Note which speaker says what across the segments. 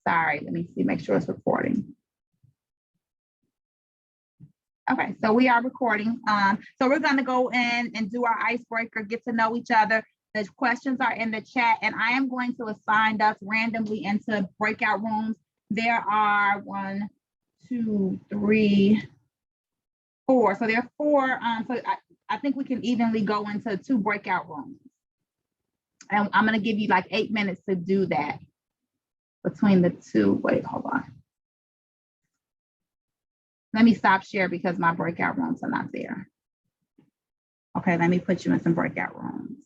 Speaker 1: Sorry, let me see, make sure it's recording. Okay, so we are recording. So we're gonna go in and do our icebreaker, get to know each other. The questions are in the chat, and I am going to assign us randomly into breakout rooms. There are 1, 2, 3, 4. So there are 4. So I think we can evenly go into 2 breakout rooms. And I'm gonna give you like 8 minutes to do that between the 2. Wait, hold on. Let me stop share because my breakout rooms are not there. Okay, let me put you in some breakout rooms.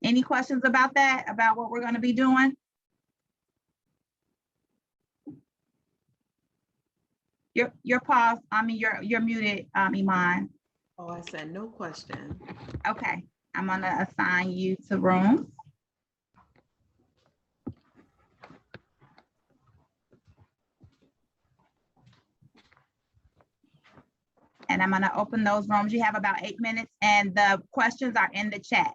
Speaker 1: Any questions about that, about what we're going to be doing? You're paused. I mean, you're muted, Iman.
Speaker 2: Oh, I said no question.
Speaker 1: Okay, I'm going to assign you to rooms. And I'm going to open those rooms. You have about 8 minutes, and the questions are in the chat.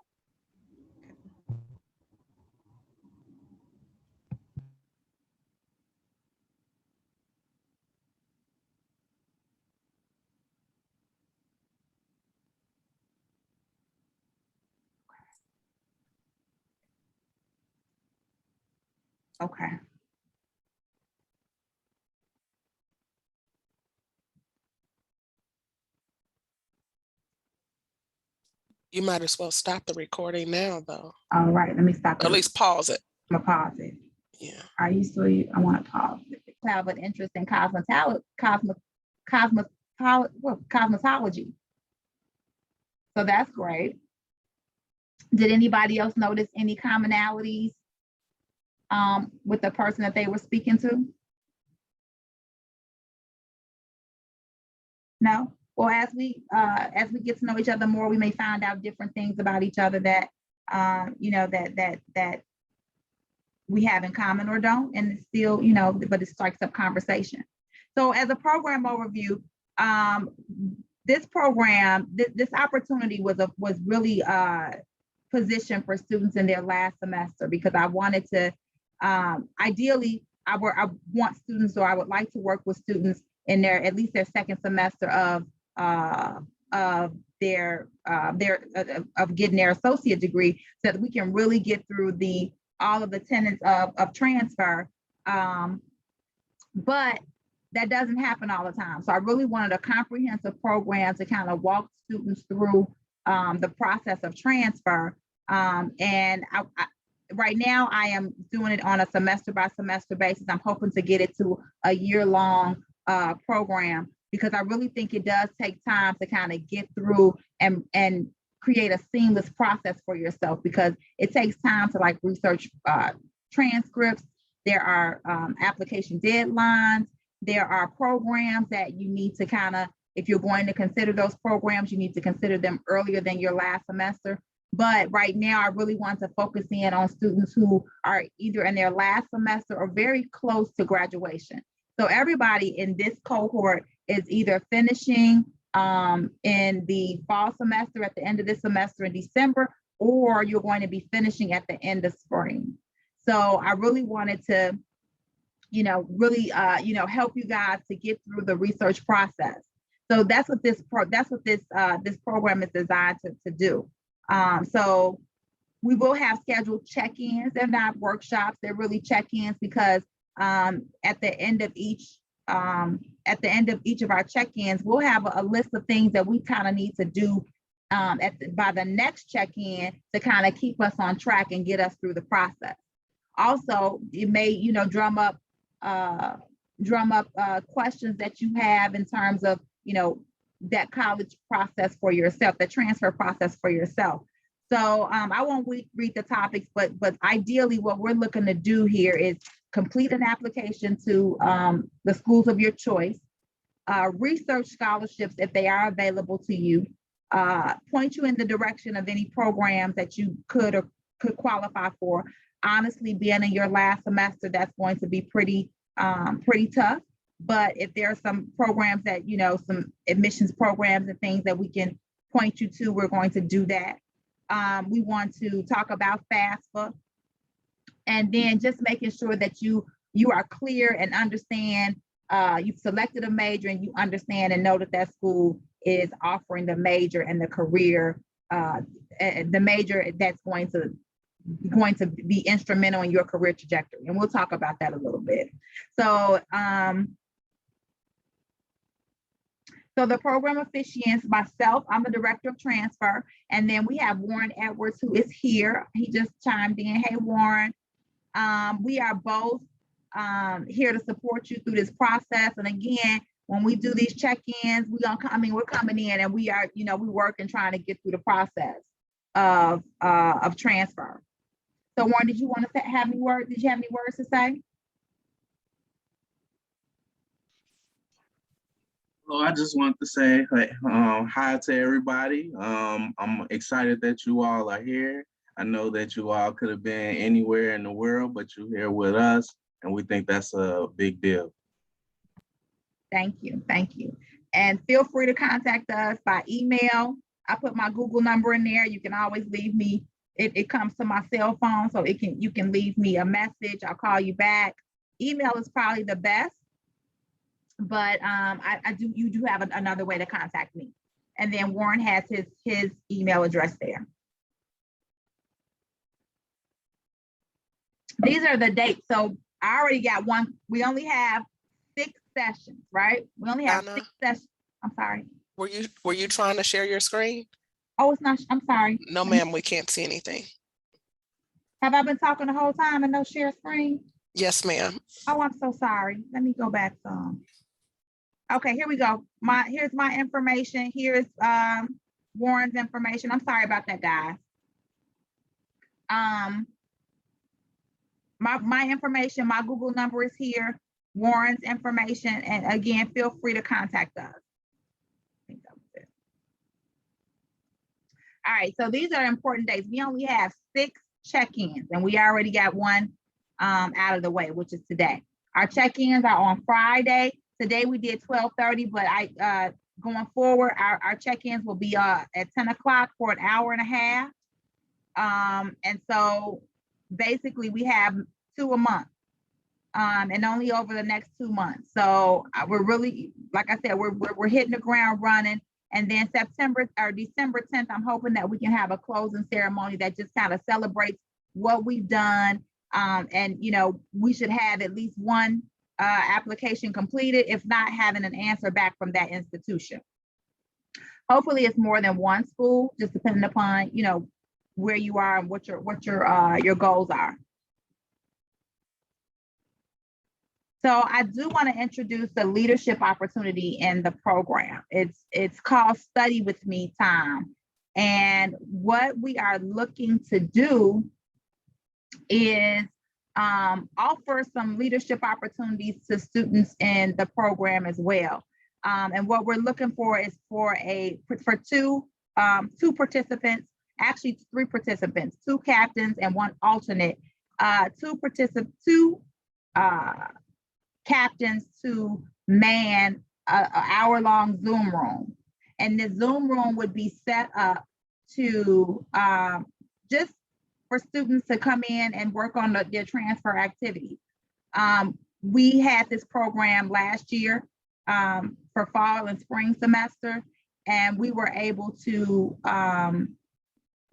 Speaker 1: Okay.
Speaker 3: You might as well stop the recording now, though.
Speaker 1: All right, let me stop.
Speaker 3: Or at least pause it.
Speaker 1: I'm gonna pause it.
Speaker 3: Yeah.
Speaker 1: Are you still? I want to pause it. Have an interest in cosmetology. So that's great. Did anybody else notice any commonalities with the person that they were speaking to? No? Well, as we get to know each other more, we may find out different things about each other that you know, that we have in common or don't, and it's still, you know, but it strikes up conversation. So as a program overview, this program, this opportunity was really positioned for students in their last semester, because I wanted to, ideally, I want students, or I would like to work with students in their, at least their second semester of getting their associate degree, so that we can really get through all of the tenets of transfer. But that doesn't happen all the time. So I really wanted a comprehensive program to kind of walk students through the process of transfer. And right now I am doing it on a semester by semester basis. I'm hoping to get it to a year-long program, because I really think it does take time to kind of get through and create a seamless process for yourself, because it takes time to like research transcripts. There are application deadlines. There are programs that you need to kind of, if you're going to consider those programs, you need to consider them earlier than your last semester. But right now, I really want to focus in on students who are either in their last semester or very close to graduation. So everybody in this cohort is either finishing in the fall semester at the end of this semester in December, or you're going to be finishing at the end of spring. So I really wanted to, you know, really, you know, help you guys to get through the research process. So that's what this program is designed to do. So we will have scheduled check-ins. They're not workshops; they're really check-ins, because at the end of each of our check-ins, we'll have a list of things that we kind of need to do by the next check-in to kind of keep us on track and get us through the process. Also, it may, you know, drum up questions that you have in terms of, you know, that college process for yourself, the transfer process for yourself. So I won't read the topics, but ideally what we're looking to do here is complete an application to the schools of your choice, research scholarships if they are available to you, point you in the direction of any programs that you could qualify for. Honestly, being in your last semester, that's going to be pretty tough. But if there are some programs that, you know, some admissions programs and things that we can point you to, we're going to do that. We want to talk about FAFSA. And then just making sure that you are clear and understand, you've selected a major and you understand and know that that school is offering the major and the career, the major that's going to be instrumental in your career trajectory. And we'll talk about that a little bit. So, so the program officiants, myself, I'm the director of transfer. And then we have Warren Edwards, who is here. He just chimed in. Hey, Warren. We are both here to support you through this process. And again, when we do these check-ins, we're coming in and we are, we work and trying to get through the process of transfer. So Warren, did you want to have any words? Did you have any words to say?
Speaker 4: Well, I just want to say hi to everybody. I'm excited that you all are here. I know that you all could have been anywhere in the world, but you're here with us, and we think that's a big deal.
Speaker 1: Thank you. Thank you. And feel free to contact us by email. I put my Google number in there. You can always leave me. It comes to my cell phone, so you can leave me a message. I'll call you back. Email is probably the best, but you do have another way to contact me. And then Warren has his email address there. These are the dates. So I already got one. We only have 6 sessions, right? We only have
Speaker 3: Anna,
Speaker 1: 6 sessions. I'm sorry.
Speaker 3: Were you trying to share your screen?
Speaker 1: Oh, it's not. I'm sorry.
Speaker 3: No, ma'am, we can't see anything.
Speaker 1: Have I been talking the whole time and no share screen?
Speaker 3: Yes, ma'am.
Speaker 1: Oh, I'm so sorry. Let me go back some. Okay, here we go. Here's my information. Here's Warren's information. I'm sorry about that, guys. My information, my Google number is here. Warren's information, and again, feel free to contact us. I think that was it. All right, so these are important dates. We only have 6 check-ins, and we already got one out of the way, which is today. Our check-ins are on Friday. Today we did 12:30, but going forward, our check-ins will be at 10 o'clock for an hour and a half. And so basically we have 2 a month, and only over the next 2 months. So we're really, like I said, we're hitting the ground running. And then September or December 10th, I'm hoping that we can have a closing ceremony that just kind of celebrates what we've done. And we should have at least one application completed, if not having an answer back from that institution. Hopefully it's more than one school, just depending upon, where you are and what your goals are. So I do want to introduce the leadership opportunity in the program. It's called Study With Me Time. And what we are looking to do is offer some leadership opportunities to students in the program as well. And what we're looking for is for two participants, actually 3 participants, 2 captains and 1 alternate, 2 captains to man an hour-long Zoom room. And the Zoom room would be set up to just for students to come in and work on their transfer activities. We had this program last year for fall and spring semester, and we were able to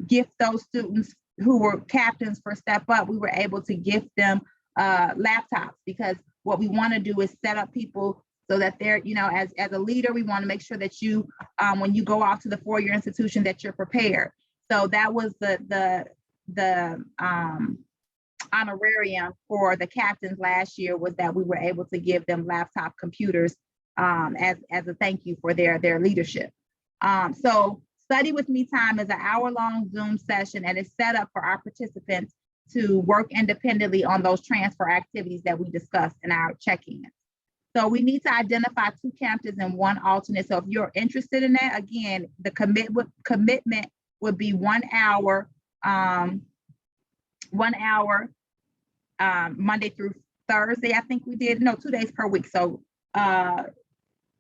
Speaker 1: gift those students who were captains for Step Up. We were able to gift them laptops, because what we want to do is set up people so that they're, as a leader, we want to make sure that you, when you go off to the 4-year institution, that you're prepared. So that was the honorarium for the captains last year, was that we were able to give them laptop computers as a thank you for their leadership. So Study With Me Time is an hour-long Zoom session, and it's set up for our participants to work independently on those transfer activities that we discussed in our check-in. So we need to identify 2 captains and 1 alternate. So if you're interested in that, again, the commitment would be 1 hour, Monday through Thursday. I think we did, no, 2 days per week. So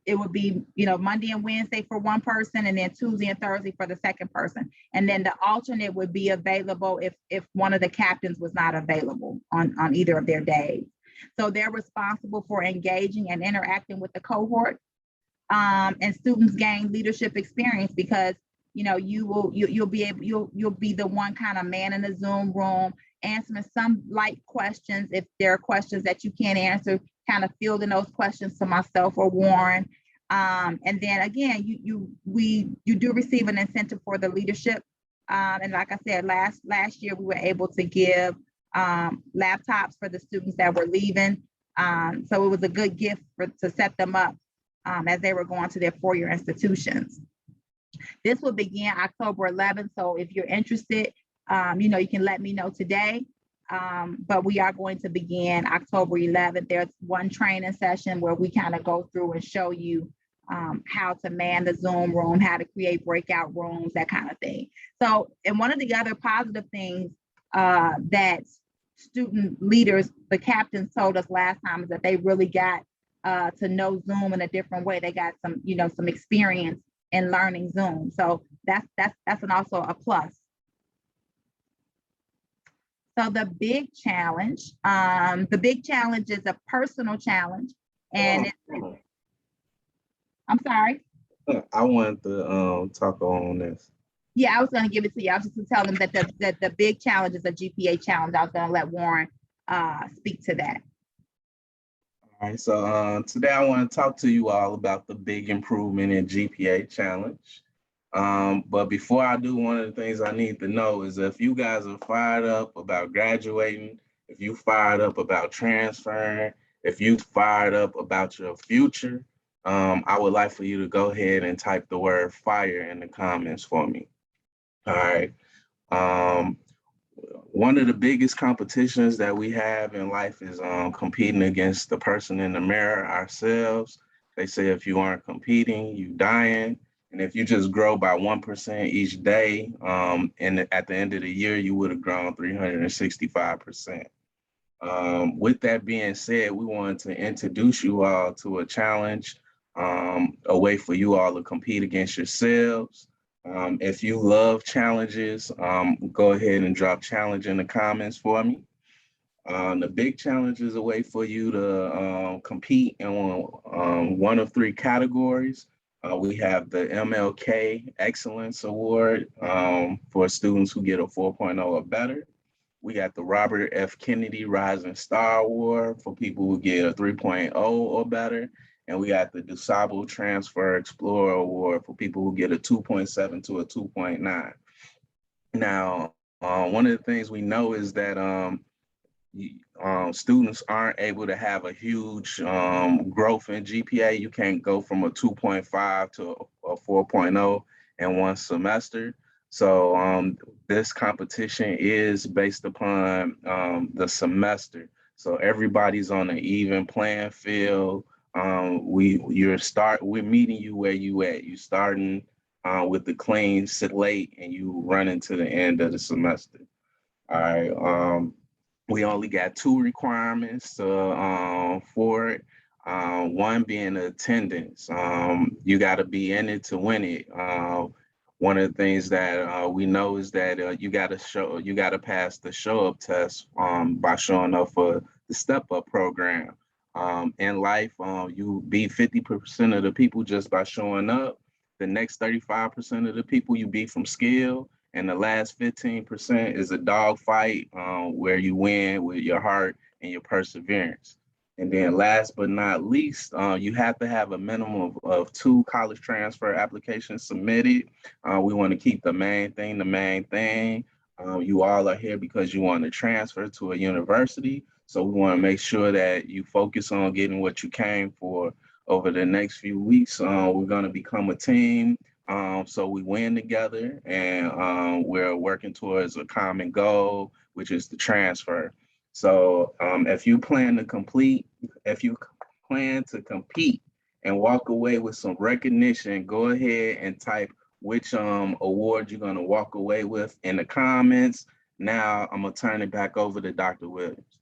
Speaker 1: it would be, Monday and Wednesday for one person, and then Tuesday and Thursday for the second person. And then the alternate would be available if one of the captains was not available on either of their days. So they're responsible for engaging and interacting with the cohort, and students gain leadership experience because you'll be the one kind of man in the Zoom room, answering some light questions. If there are questions that you can't answer, kind of fielding those questions to myself or Warren. And then again, you do receive an incentive for the leadership. And like I said, last year we were able to give laptops for the students that were leaving. So it was a good gift to set them up as they were going to their four-year institutions. This will begin October 11th. So if you're interested, you can let me know today. But we are going to begin October 11th. There's one training session where we kind of go through and show you how to man the Zoom room, how to create breakout rooms, that kind of thing. So, and one of the other positive things that student leaders, the captains told us last time, is that they really got to know Zoom in a different way. They got some experience in learning Zoom. So that's also a plus. So the big challenge is a personal challenge, and I'm sorry.
Speaker 4: I wanted to talk on this.
Speaker 1: Yeah, I was going to give it to you. I was just going to tell them that the big challenge is a GPA challenge. I was going to let Warren speak to that.
Speaker 4: All right, so today I want to talk to you all about the big improvement in GPA challenge. But before I do, one of the things I need to know is if you guys are fired up about graduating, if you fired up about transferring, if you fired up about your future, I would like for you to go ahead and type the word fire in the comments for me. All right. One of the biggest competitions that we have in life is competing against the person in the mirror, ourselves. They say if you aren't competing, you dying. And if you just grow by 1% each day, and at the end of the year, you would have grown 365%. With that being said, we wanted to introduce you all to a challenge, a way for you all to compete against yourselves. If you love challenges, go ahead and drop challenge in the comments for me. The big challenge is a way for you to compete in one of three categories. We have the MLK Excellence Award for students who get a 4.0 or better. We got the Robert F. Kennedy Rising Star Award for people who get a 3.0 or better. And we got the DuSable Transfer Explorer Award for people who get a 2.7 to a 2.9. Now, one of the things we know is that students aren't able to have a huge growth in GPA. You can't go from a 2.5 to a 4.0 in one semester. So this competition is based upon the semester. So everybody's on an even playing field. We're meeting you where you at. You starting with the clean slate and you run into the end of the semester. All right. We only got two requirements for it. One being attendance. You got to be in it to win it. One of the things that we know is that you got to pass the show up test by showing up for the step up program. In life, you beat 50% of the people just by showing up. The next 35% of the people you beat from skill. And the last 15% is a dog fight where you win with your heart and your perseverance. And then last but not least, you have to have a minimum of 2 college transfer applications submitted. We want to keep the main thing the main thing. You all are here because you want to transfer to a university. So we want to make sure that you focus on getting what you came for. Over the next few weeks, we're going to become a team. So we win together, and we're working towards a common goal, which is the transfer. So if you plan to compete and walk away with some recognition, go ahead and type which award you're going to walk away with in the comments. Now I'm going to turn it back over to Dr. Williams.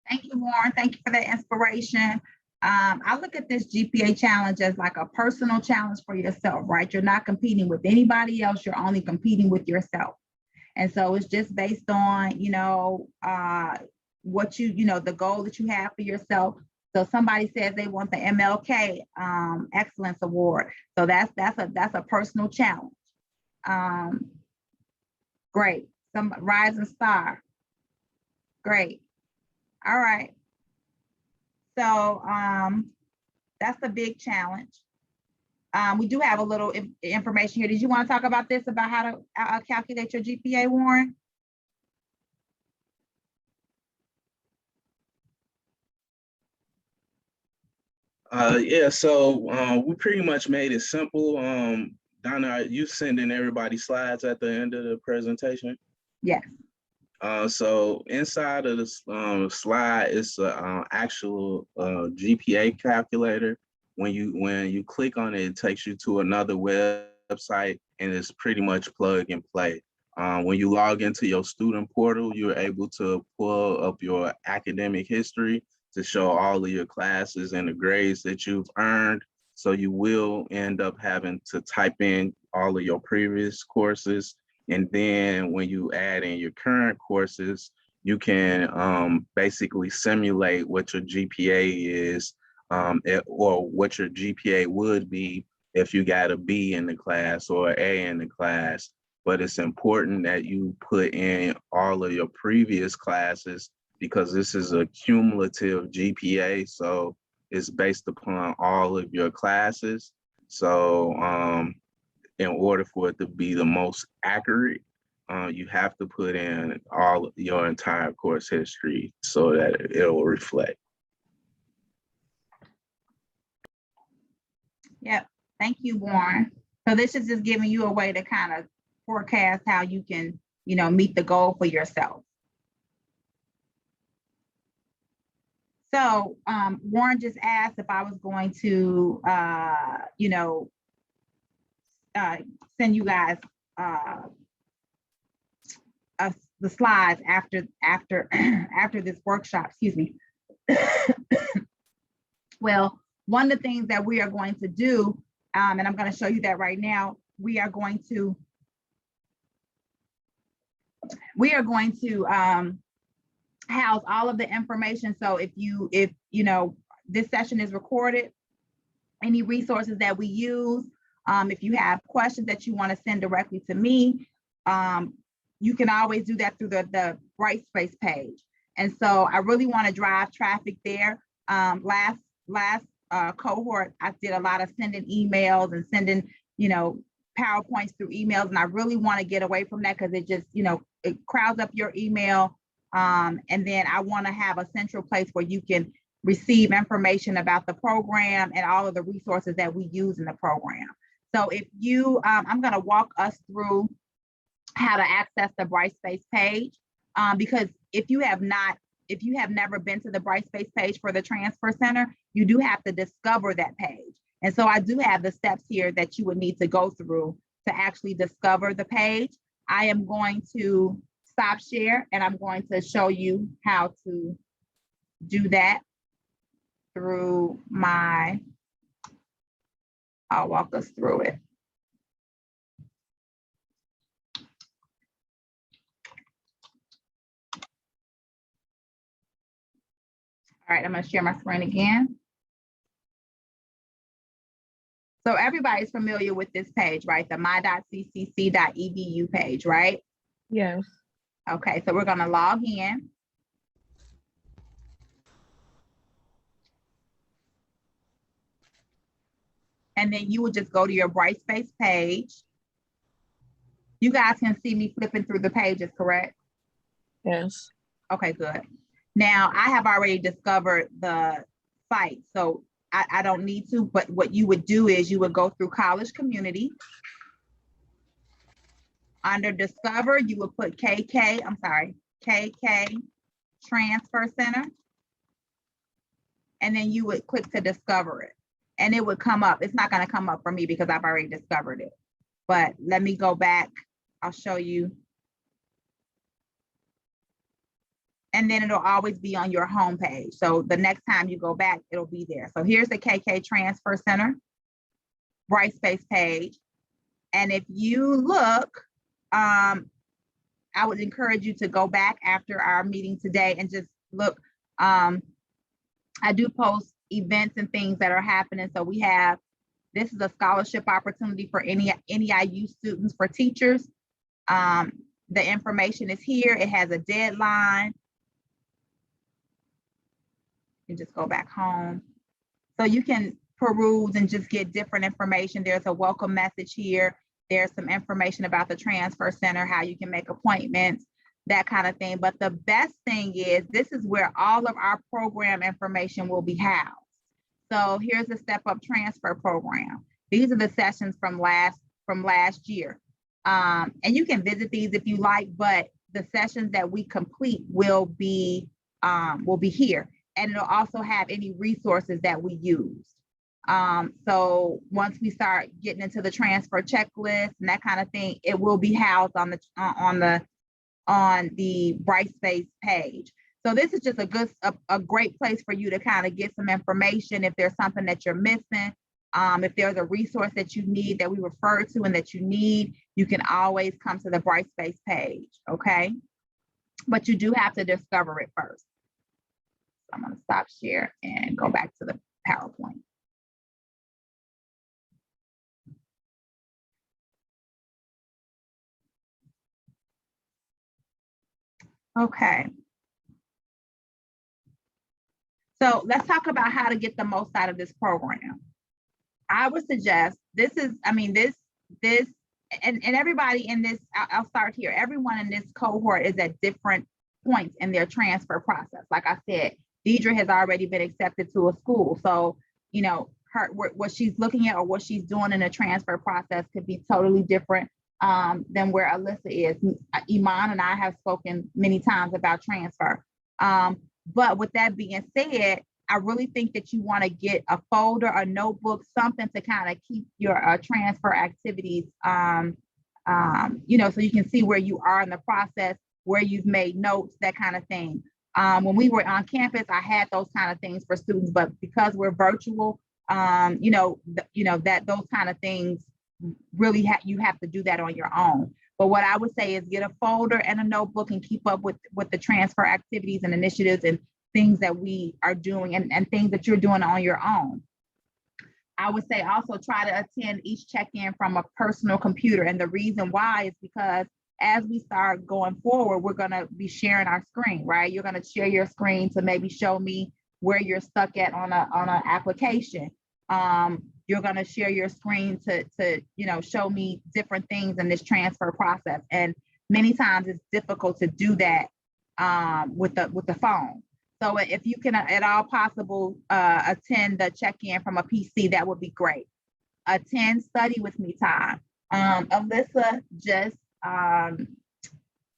Speaker 1: Thank you, Warren. Thank you for that inspiration. I look at this GPA challenge as like a personal challenge for yourself, right? You're not competing with anybody else. You're only competing with yourself. And so it's just based on, what the goal that you have for yourself. So somebody says they want the MLK Excellence Award. So that's a personal challenge. Great. Some rising star. Great. All right. So that's a big challenge. We do have a little information here. Did you want to talk about this, about how to calculate your GPA, Warren?
Speaker 4: Yeah, so we pretty much made it simple. Donna, are you sending everybody slides at the end of the presentation?
Speaker 1: Yes.
Speaker 4: So inside of this slide is an actual GPA calculator. When you click on it, it takes you to another website, and it's pretty much plug and play. When you log into your student portal, you're able to pull up your academic history to show all of your classes and the grades that you've earned. So you will end up having to type in all of your previous courses. And then when you add in your current courses, you can basically simulate what your GPA is, or what your GPA would be if you got a B in the class or an A in the class. But it's important that you put in all of your previous classes, because this is a cumulative GPA. So it's based upon all of your classes. So in order for it to be the most accurate, you have to put in all your entire course history so that it will reflect.
Speaker 1: Yep. Thank you, Warren. So this is just giving you a way to kind of forecast how you can, meet the goal for yourself. So Warren just asked if I was going to, send you guys the slides after this workshop. Excuse me. Well, one of the things that we are going to do, and I'm going to show you that right now, we are going to house all of the information. So if this session is recorded, any resources that we use, if you have questions that you want to send directly to me, you can always do that through the Brightspace page. And so I really want to drive traffic there. Last cohort, I did a lot of sending emails and sending, PowerPoints through emails. And I really want to get away from that, because it just, it crowds up your email. And then I want to have a central place where you can receive information about the program and all of the resources that we use in the program. So if you, I'm going to walk us through how to access the Brightspace page, because if you have never been to the Brightspace page for the Transfer Center, you do have to discover that page. And so I do have the steps here that you would need to go through to actually discover the page. I am going to stop share, and I'm going to show you how to do that through I'll walk us through it. All right, I'm going to share my screen again. So everybody's familiar with this page, right? The my.ccc.edu page, right?
Speaker 5: Yes.
Speaker 1: Okay, so we're going to log in. And then you would just go to your Brightspace page. You guys can see me flipping through the pages, correct?
Speaker 5: Yes.
Speaker 1: Okay, good. Now I have already discovered the site, so I don't need to, but what you would do is you would go through College Community. Under Discover, you would put KK Transfer Center. And then you would click to discover it. And it would come up. It's not going to come up for me because I've already discovered it. But let me go back. I'll show you. and then it'll always be on your homepage. So the next time you go back, it'll be there. So here's the KK Transfer Center Brightspace page. And if you look, I would encourage you to go back after our meeting today and just look. I do post events and things that are happening. So we have, this is a scholarship opportunity for any NEIU students for teachers. The information is here. It has a deadline. You just go back home. So you can peruse and just get different information. There's a welcome message here. There's some information about the transfer center, how you can make appointments, that kind of thing. But the best thing is, this is where all of our program information will be housed. So here's the Step Up Transfer Program. These are the sessions from last year. And you can visit these if you like, but the sessions that we complete will be here. And it'll also have any resources that we use. So once we start getting into the transfer checklist and that kind of thing, it will be housed on the Brightspace page. So this is just a great place for you to kind of get some information. If there's something that you're missing, if there's a resource that you need that we refer to and that you need, you can always come to the Brightspace page, okay? But you do have to discover it first. I'm gonna stop share and go back to the PowerPoint. Okay. So let's talk about how to get the most out of this program. I would suggest this, and everybody in this, I'll start here. Everyone in this cohort is at different points in their transfer process. Like I said, Deidre has already been accepted to a school. So, you know, what she's looking at or what she's doing in the transfer process could be totally different than where Alyssa is. Iman and I have spoken many times about transfer. But with that being said, I really think that you want to get a folder, a notebook, something to kind of keep your transfer activities, you know, so you can see where you are in the process, where you've made notes, that kind of thing. When we were on campus, I had those kind of things for students, but because we're virtual, you know that those kind of things really you have to do that on your own. But what I would say is get a folder and a notebook and keep up with the transfer activities and initiatives and things that we are doing and things that you're doing on your own. I would say also try to attend each check-in from a personal computer. And the reason why is because as we start going forward, we're going to be sharing our screen, right? You're going to share your screen to maybe show me where you're stuck at on an application. You're going to share your screen to you know, show me different things in this transfer process. And many times it's difficult to do that with the phone. So if you can at all possible attend the check-in from a PC, that would be great. Attend study with me time. Alyssa just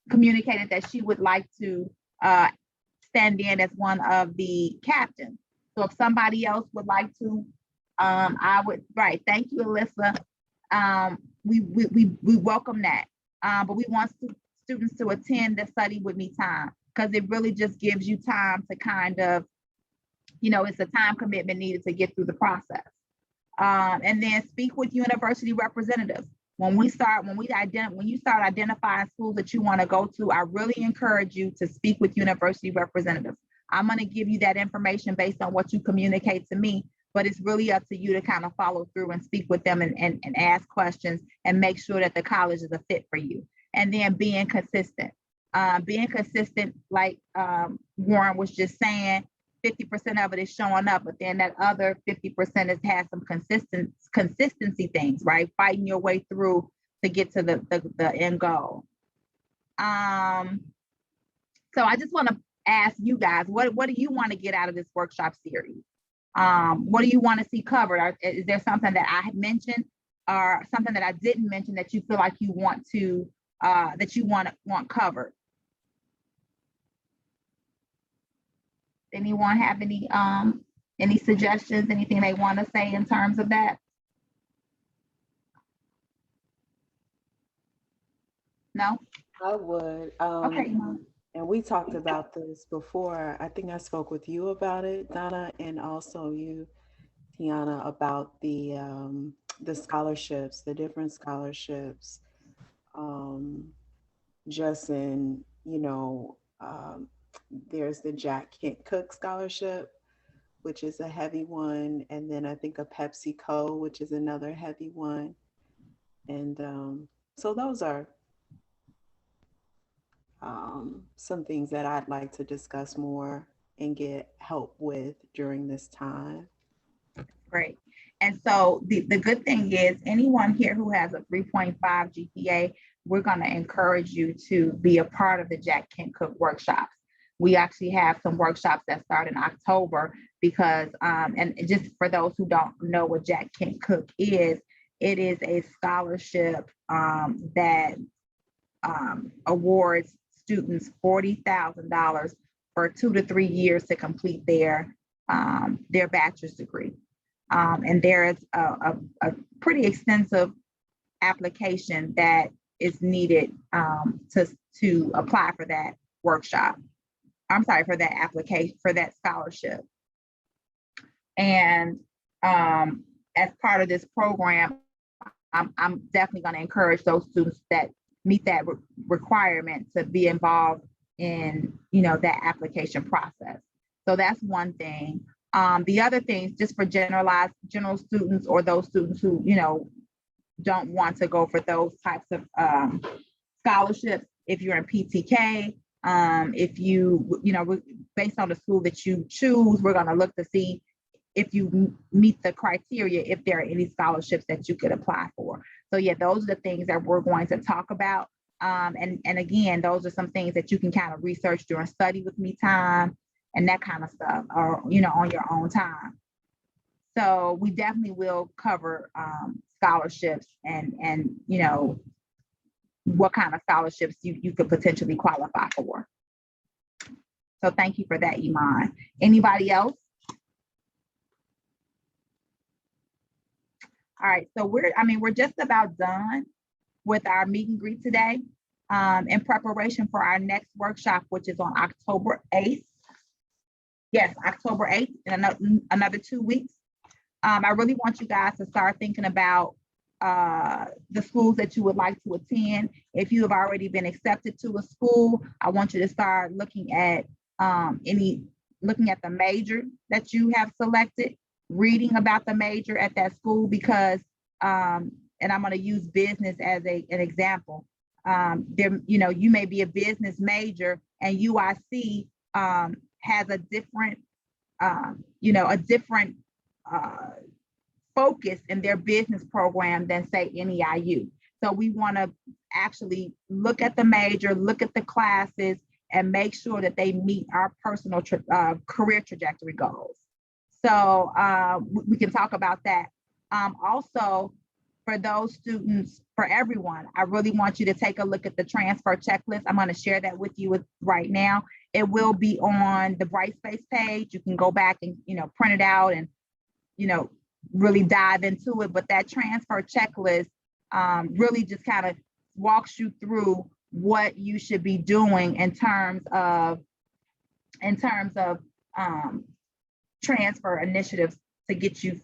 Speaker 1: communicated that she would like to stand in as one of the captains. So if somebody else would like to, I would, right. Thank you, Alyssa. We welcome that. But we want students to attend the study with me time, because it really just gives you time to kind of, you know, it's a time commitment needed to get through the process. And then speak with university representatives. When you start identifying schools that you want to go to, I really encourage you to speak with university representatives. I'm going to give you that information based on what you communicate to me, but it's really up to you to kind of follow through and speak with them and ask questions and make sure that the college is a fit for you. And then being consistent. Like Warren was just saying, 50% of it is showing up, but then that other 50% has some consistency things, right? Fighting your way through to get to the end goal. So I just want to ask you guys, what do you want to get out of this workshop series? What do you want to see covered? Is there something that I had mentioned or something that I didn't mention that you feel like you want to want covered? Anyone have any suggestions, anything they want to say in terms of that? No?
Speaker 2: I would.
Speaker 1: Okay.
Speaker 2: And we talked about this before. I think I spoke with you about it, Donna, and also you, Tiana, about the scholarships, the different scholarships. Just in, there's the Jack Kent Cook Scholarship, which is a heavy one, and then I think a PepsiCo, which is another heavy one. And so those are some things that I'd like to discuss more and get help with during this time.
Speaker 1: Great. And so the good thing is anyone here who has a 3.5 GPA, we're going to encourage you to be a part of the Jack Kent Cook workshops. We actually have some workshops that start in October because, and just for those who don't know what Jack Kent Cook is, it is a scholarship that awards students $40,000 for 2 to 3 years to complete their bachelor's degree. And there is a pretty extensive application that is needed to apply for that workshop. I'm sorry, for that application, for that scholarship. And as part of this program, I'm definitely going to encourage those students that meet that requirement to be involved in, that application process. So that's one thing. The other things, just for general students or those students who, don't want to go for those types of scholarships, if you're in PTK, if you, based on the school that you choose, we're going to look to see if you meet the criteria, if there are any scholarships that you could apply for. So yeah, those are the things that we're going to talk about. And again, those are some things that you can kind of research during study with me time and that kind of stuff, or, on your own time. So we definitely will cover scholarships and what kind of scholarships you could potentially qualify for. So thank you for that, Iman. Anybody else? All right, so we're just about done with our meet and greet today in preparation for our next workshop, which is on October 8th. Yes, October 8th, in another 2 weeks. I really want you guys to start thinking about the schools that you would like to attend. If you have already been accepted to a school, I want you to start looking at the major that you have selected, reading about the major at that school, because and I'm going to use business as an example. You may be a business major and UIC has a different focus in their business program than say NEIU. So we want to actually look at the major, look at the classes, and make sure that they meet our personal career trajectory goals. So we can talk about that. Also, for those students, for everyone, I really want you to take a look at the transfer checklist. I'm going to share that with you right now. It will be on the Brightspace page. You can go back and print it out and really dive into it. But that transfer checklist really just kind of walks you through what you should be doing in terms of transfer initiatives to get you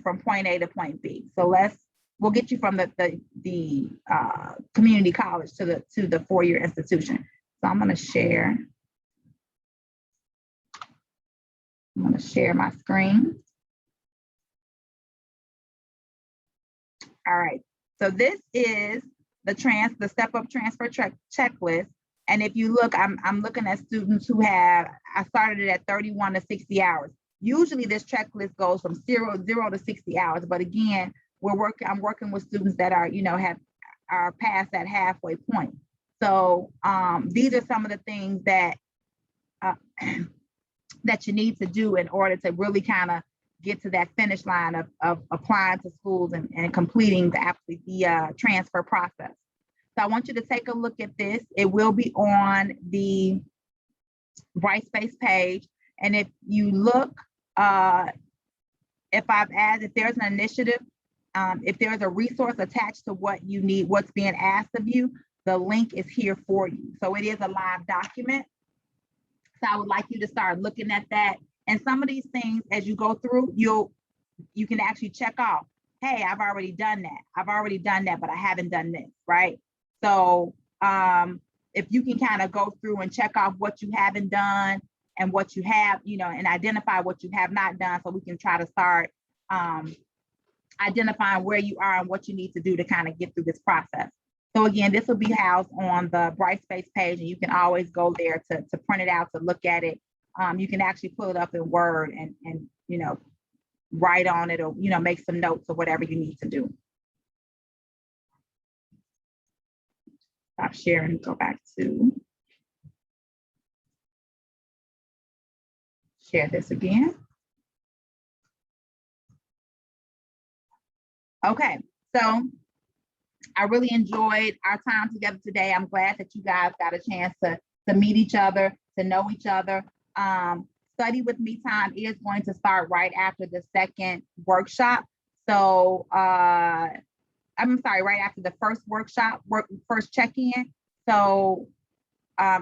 Speaker 1: from point A to point B. So we'll get you from the community college to the four-year institution. So I'm going to share my screen. All right. So this is the step-up transfer checklist. And if you look, I'm looking at students who I started it at 31 to 60 hours. Usually this checklist goes from zero to 60 hours. But again, I'm working with students that are past that halfway point. So these are some of the things that that you need to do in order to really kind of get to that finish line of applying to schools and completing the transfer process. So I want you to take a look at this. It will be on the Brightspace page. And if you look, if there's an initiative, if there's a resource attached to what you need, what's being asked of you, the link is here for you. So it is a live document. So I would like you to start looking at that. And some of these things, as you go through, you can actually check off, hey, I've already done that. I've already done that, but I haven't done this, right? So if you can kind of go through and check off what you haven't done and what you have, and identify what you have not done, so we can try to start identifying where you are and what you need to do to kind of get through this process. So again, this will be housed on the Brightspace page, and you can always go there to print it out, to look at it. You can actually pull it up in Word and write on it, or make some notes or whatever you need to do. Stop sharing and go back to share this again. Okay, so I really enjoyed our time together today. I'm glad that you guys got a chance to meet each other, to know each other. Study with Me time is going to start right after the second workshop. So I'm sorry, right after the first workshop, first check-in. So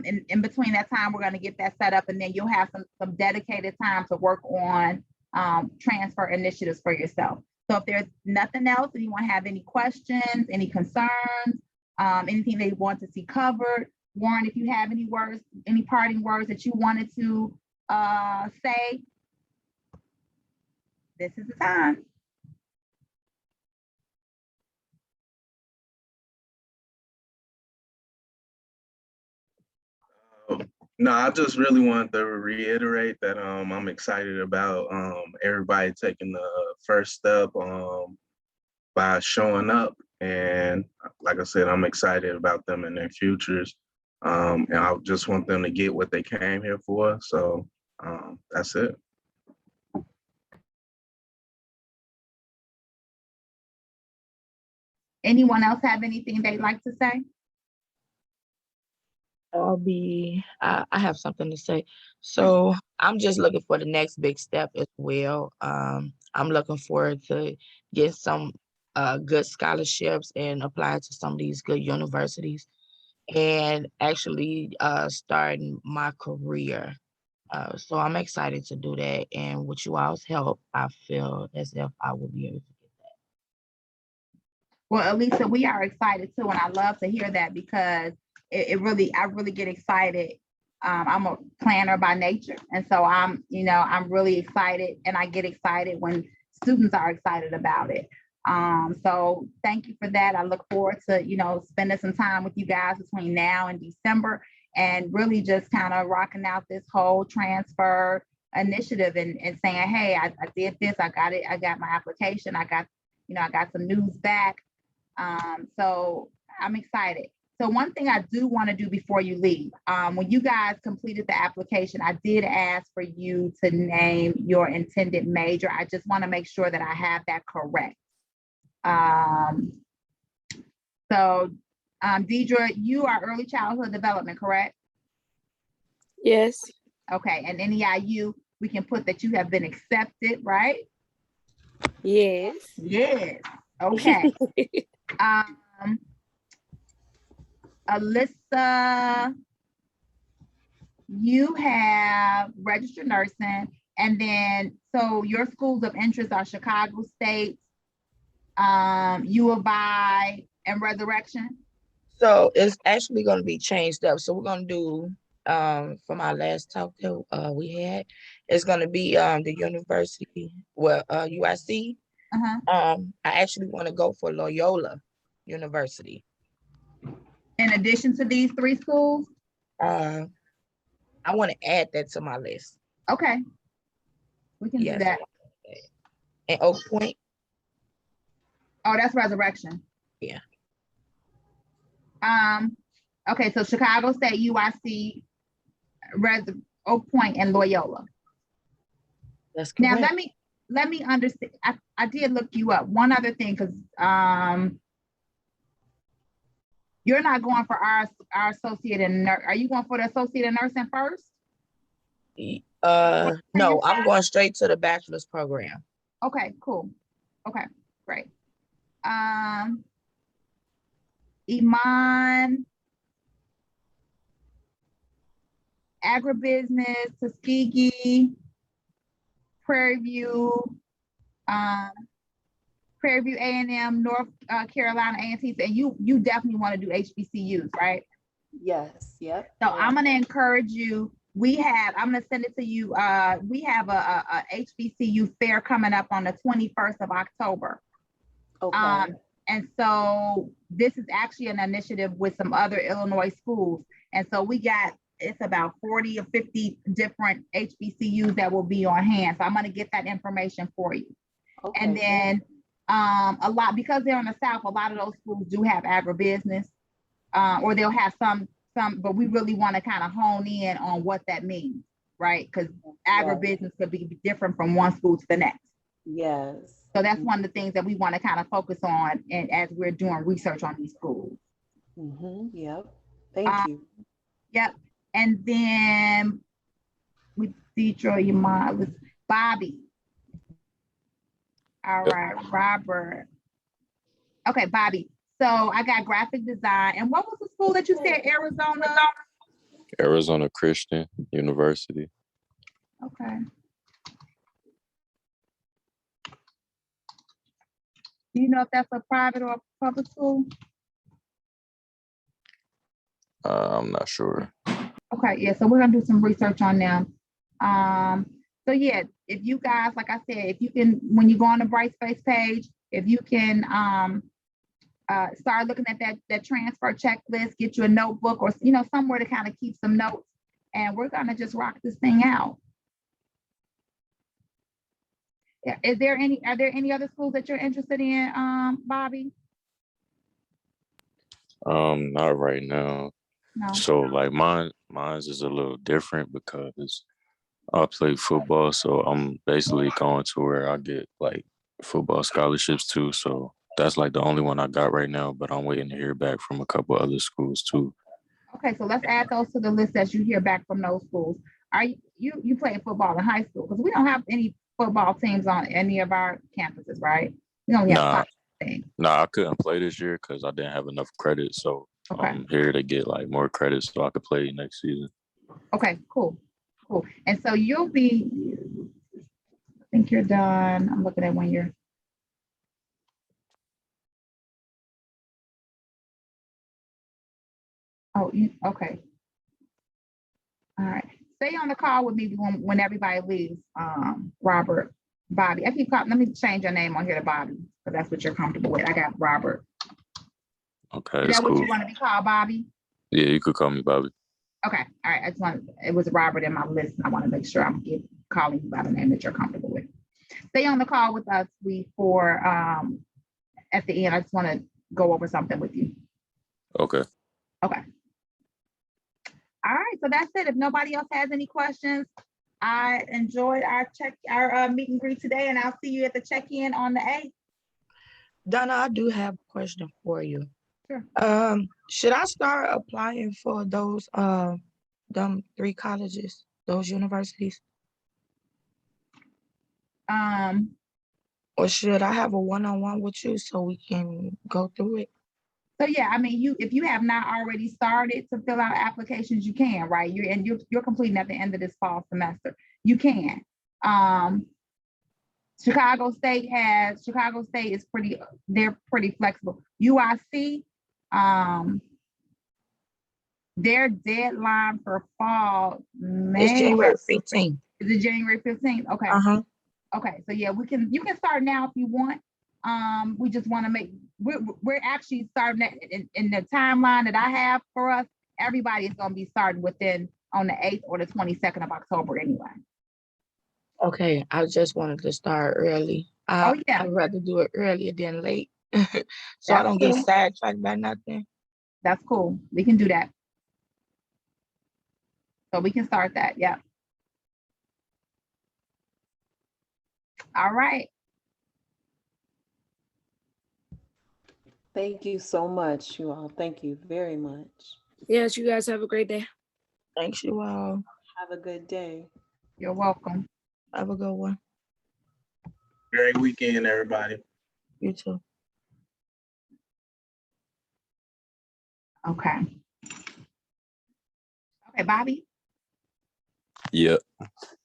Speaker 1: in between that time, we're going to get that set up, and then you'll have some dedicated time to work on transfer initiatives for yourself. So if there's nothing else, anyone have any questions, any concerns, anything they want to see covered, Warren, if you have any words, any parting words that you wanted to say, this is the time.
Speaker 4: No, I just really wanted to reiterate that I'm excited about everybody taking the first step by showing up. And like I said, I'm excited about them and their futures. And I just want them to get what they came here for. So that's it.
Speaker 1: Anyone else have anything they'd like to say?
Speaker 5: I have something to say. So I'm just looking for the next big step as well. I'm looking forward to get some good scholarships and apply to some of these good universities, and actually starting my career. So I'm excited to do that. And with you all's help, I feel as if I will be able to get that.
Speaker 1: Well, Elisa, we are excited too, and I love to hear that, because I really get excited. I'm a planner by nature, and so I'm really excited, and I get excited when students are excited about it. So thank you for that. I look forward to spending some time with you guys between now and December, and really just kind of rocking out this whole transfer initiative and saying, hey, I did this, I got it, I got my application, I got some news back. So I'm excited. So one thing I do want to do before you leave, when you guys completed the application, I did ask for you to name your intended major. I just want to make sure that I have that correct. So Deidre, you are early childhood development, correct?
Speaker 6: Yes.
Speaker 1: Okay, and NEIU, we can put that you have been accepted, right?
Speaker 6: Yes.
Speaker 1: Yes. Okay. Alyssa, you have registered nursing, and then so your schools of interest are Chicago State, U of I, and Resurrection.
Speaker 5: So it's actually going to be changed up. So we're going to do from our last talk that we had, it's going to be the university, UIC. I actually want to go for Loyola University.
Speaker 1: In addition to these three schools?
Speaker 5: I want to add that to my list.
Speaker 1: Okay. We can do that.
Speaker 5: And Oak Point.
Speaker 1: Oh, that's Resurrection.
Speaker 5: Yeah.
Speaker 1: Okay, so Chicago State, UIC, Oak Point, and Loyola.
Speaker 5: That's correct.
Speaker 1: Now let me understand. I did look you up. One other thing, because you're not going for our associate in nurse. Are you going for the associate in nursing first?
Speaker 5: No, I'm going straight to the bachelor's program.
Speaker 1: Okay, cool. Okay, great. Iman, agribusiness, Tuskegee, Prairie View, Prairie View A&M, North Carolina A&T, and you definitely want to do HBCUs, right?
Speaker 2: Yes, yep.
Speaker 1: So
Speaker 2: correct.
Speaker 1: I'm gonna encourage you. I'm gonna send it to you. We have a HBCU fair coming up on the 21st of October.
Speaker 2: Okay,
Speaker 1: And so this is actually an initiative with some other Illinois schools. And so it's about 40 or 50 different HBCUs that will be on hand. So I'm gonna get that information for you.
Speaker 2: okay.
Speaker 1: And then because they're in the South, a lot of those schools do have agribusiness, or they'll have some, but we really want to kind of hone in on what that means, right? Because agribusiness could be different from one school to the next.
Speaker 2: Yes.
Speaker 1: So that's one of the things that we want to kind of focus on, and as we're doing research on these schools.
Speaker 2: Yep. Thank you.
Speaker 1: Yep. And then with Detroit, Bobby. All right, Robert. Okay, Bobby. So I got graphic design. And what was the school that you said, Arizona?
Speaker 7: Arizona Christian University.
Speaker 1: Okay. Do you know if that's a private or a public school?
Speaker 7: I'm not sure.
Speaker 1: Okay, yeah, so we're gonna do some research on them. So yeah, if you guys, like I said, if you can, when you go on the Brightspace page, if you can start looking at that transfer checklist, get you a notebook or somewhere to kind of keep some notes, and we're gonna just rock this thing out. Yeah, are there any other schools that you're interested in, Bobby?
Speaker 7: Not right now.
Speaker 1: No.
Speaker 7: So like mine's is a little different because I play football, so I'm basically going to where I get like football scholarships too. So that's like the only one I got right now, but I'm waiting to hear back from a couple other schools too.
Speaker 1: Okay, so let's add those to the list as you hear back from those schools. Are you playing football in high school? Because we don't have any football teams on any of our campuses, right? We only have
Speaker 7: Nah,
Speaker 1: things.
Speaker 7: I couldn't play this year because I didn't have enough credit. So
Speaker 1: Okay.
Speaker 7: I'm here to get like more credits so I could play next season.
Speaker 1: Okay, cool. And so you'll be, I think you're done. I'm looking at when you're. Oh, okay. All right. Stay on the call with me when everybody leaves, Robert, Bobby. Let me change your name on here to Bobby, because that's what you're comfortable with. I got Robert.
Speaker 7: Okay,
Speaker 1: Is
Speaker 7: it's
Speaker 1: that what
Speaker 7: cool.
Speaker 1: you want to be called, Bobby?
Speaker 7: Yeah, you could call me Bobby.
Speaker 1: Okay, all right. It was Robert in my list, and I want to make sure I'm calling you by the name that you're comfortable with. Stay on the call with us before at the end. I just want to go over something with you.
Speaker 7: Okay.
Speaker 1: Okay. All right, so that's it. If nobody else has any questions, I enjoyed our meet and greet today, and I'll see you at the check-in on the 8th.
Speaker 5: Donna, I do have a question for you.
Speaker 1: Sure.
Speaker 5: Should I start applying for those them 3 colleges, those universities? Or should I have a one-on-one with you so we can go through it?
Speaker 1: So yeah, I mean, if you have not already started to fill out applications, you can, right? You're completing at the end of this fall semester. You can. Chicago State is they're pretty flexible. UIC, their deadline for fall
Speaker 5: It's January 15th.
Speaker 1: Is it January 15th? Okay. Okay, so yeah, you can start now if you want. We just want to we're actually starting in the timeline that I have for us. Everybody is going to be starting on the 8th or the 22nd of October anyway.
Speaker 5: Okay, I just wanted to start early.
Speaker 1: Yeah.
Speaker 5: I'd rather do it earlier than late. So
Speaker 1: That's
Speaker 5: I don't get
Speaker 1: cool.
Speaker 5: sidetracked by nothing.
Speaker 1: That's cool. We can do that. So we can start that. Yeah. All right.
Speaker 2: Thank you so much, you all. Thank you very much.
Speaker 6: Yes, you guys have a great day.
Speaker 5: Thanks you all.
Speaker 2: Have a good day.
Speaker 1: You're welcome.
Speaker 5: Have a good one.
Speaker 4: Great weekend, everybody.
Speaker 5: You too.
Speaker 1: Okay. Okay, Bobby.
Speaker 7: Yeah,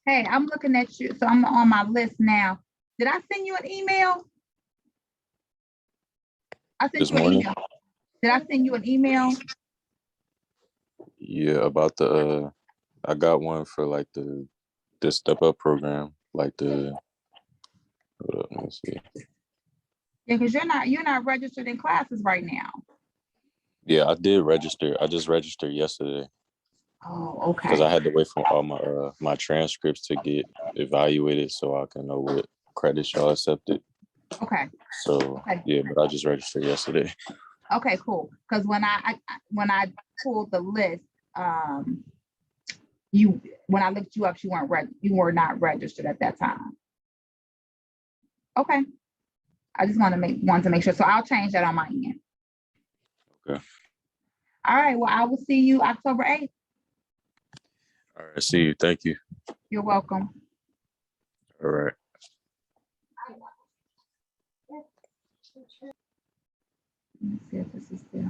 Speaker 1: Hey, I'm looking at you, so I'm on my list now. Did I send you an email? I sent
Speaker 7: this
Speaker 1: you an
Speaker 7: morning.
Speaker 1: email. Did I send you an email?
Speaker 7: Yeah, about the I got one for like the step up program, like the hold up, let me see.
Speaker 1: Yeah, because you're not registered in classes right now.
Speaker 7: Yeah, I did register. I just registered yesterday
Speaker 1: Oh,
Speaker 7: because I
Speaker 1: okay.
Speaker 7: had to wait for all my transcripts to get evaluated so I can know what credits y'all accepted.
Speaker 1: Okay.
Speaker 7: So
Speaker 1: Okay.
Speaker 7: yeah, but I just registered yesterday.
Speaker 1: Okay, cool. Because when when I pulled the list, when I looked you up, you were not registered at that time. Okay. I just want to make sure. So I'll change that on my end.
Speaker 7: Okay.
Speaker 1: All right. Well, I will see you October 8th.
Speaker 7: All right. See you. Thank you.
Speaker 1: You're welcome.
Speaker 7: All right.
Speaker 1: Let me see if this is still.